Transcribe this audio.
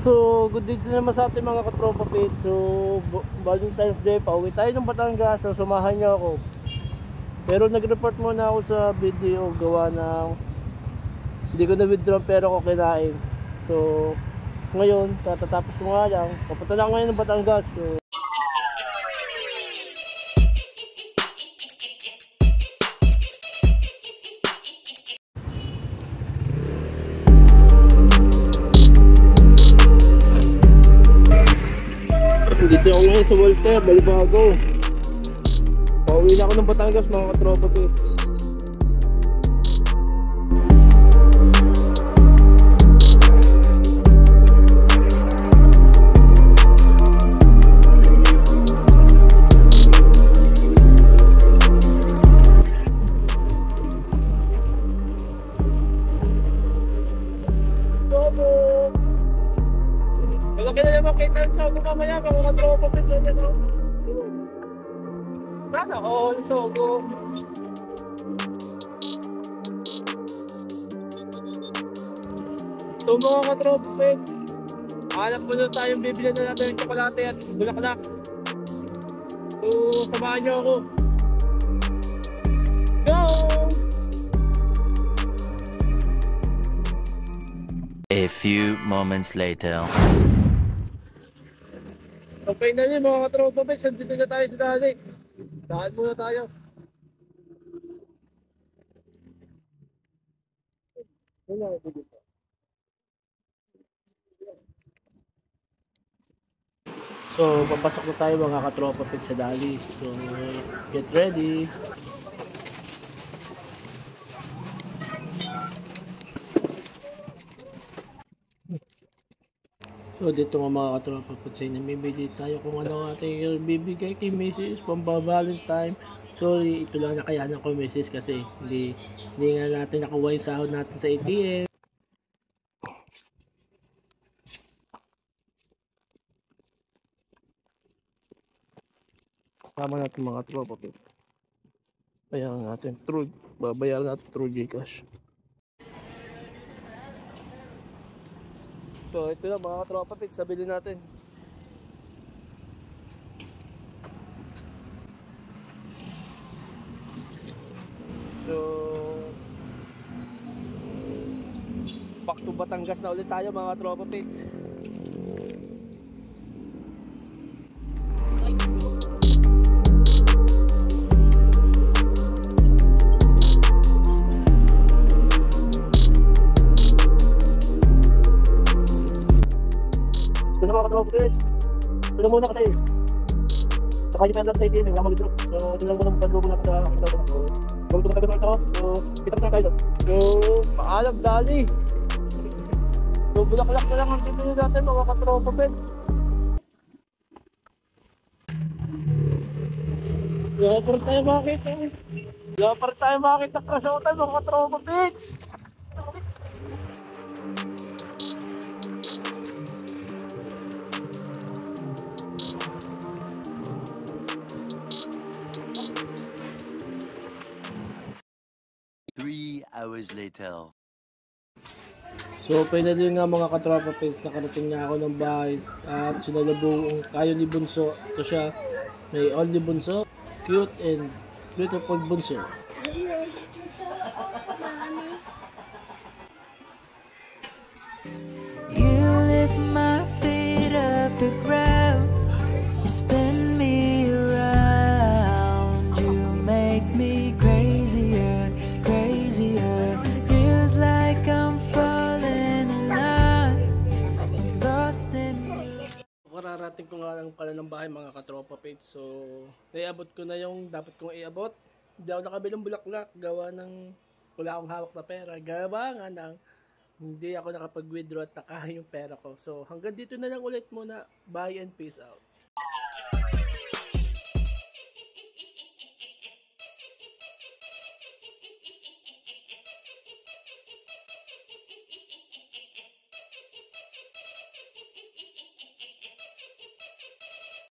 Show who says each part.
Speaker 1: So, good day din naman sa ating mga katropa pit. So, Valentine's Day, pauwi tayo ng Batangas. So, sumahan niyo ako. Pero nag-report muna ako sa video gawa ng hindi ko na-withdraw pero ko kinain. So, ngayon, katatapos ko nga lang. Papunta na ngayon ng Batangas. So, dito ako ngayon sa Walter, Balibago. Pauwi na ako ng Batangas mga katropa ko. Laki na naman kita sa ako mamaya, mga katropa ko sa dito. Sana all, sogo. So mga katropa ko, alam ko na tayong bibili na natin yung tsokolate at bulaklak. So samahan niyo ako. Go!
Speaker 2: A few moments later.
Speaker 1: Okay na yun mga katropa pets, andito na tayo sa dali. Daan muna tayo. So, papasok na tayo mga katropa pets sa dali. So, get ready. So dito mga katropa patsay, namimili tayo kung ano ang ating bibigay kay Mrs. pamba-Valentine. Sorry, ito lang nakayanan ko Mrs. kasi hindi nga natin nakuha yung sahod natin sa ATM. Tama natin mga katropa po. Bayaran natin through, babayaran natin through GCash. So ito na mga katropa pits, sabili natin. So back to Batangas na ulit tayo mga katropa pits. Ito na mga katropa pits. Ito na muna kasi saka yung pendant sa ATM, wala mag-drop. So ito lang muna magpandrobo natin sa kita ko. Bago ito matagod ito. So kita na tayo doon. So maalam dali. So bulaklak na lang ang bibili natin mga katropa pits. Lapar tayo makita. Lapar tayo makita krasyotan mga katropa pits.
Speaker 2: Hours later.
Speaker 1: So finally nga mga katropa pets, nakarating na ako ng bahay at sinalubong ang kayo ni Bunso. Ito siya, may only Bunso, cute and beautiful Bunso.
Speaker 3: You lift my feet off the ground, you spin me around, you make me crazier, crazier. Feels like I'm falling in love, lost in you.
Speaker 1: Kararating ko nga lang pala ng bahay mga katropa pets. So naiabot ko na yung dapat kong iabot. Hindi ako nakabilang bulaklak gawa ng wala akong hawak na pera. Gawa nga ng hindi ako nakapag-withdraw at nakaha yung pera ko. So hanggang dito na lang ulit muna. Bye and peace out.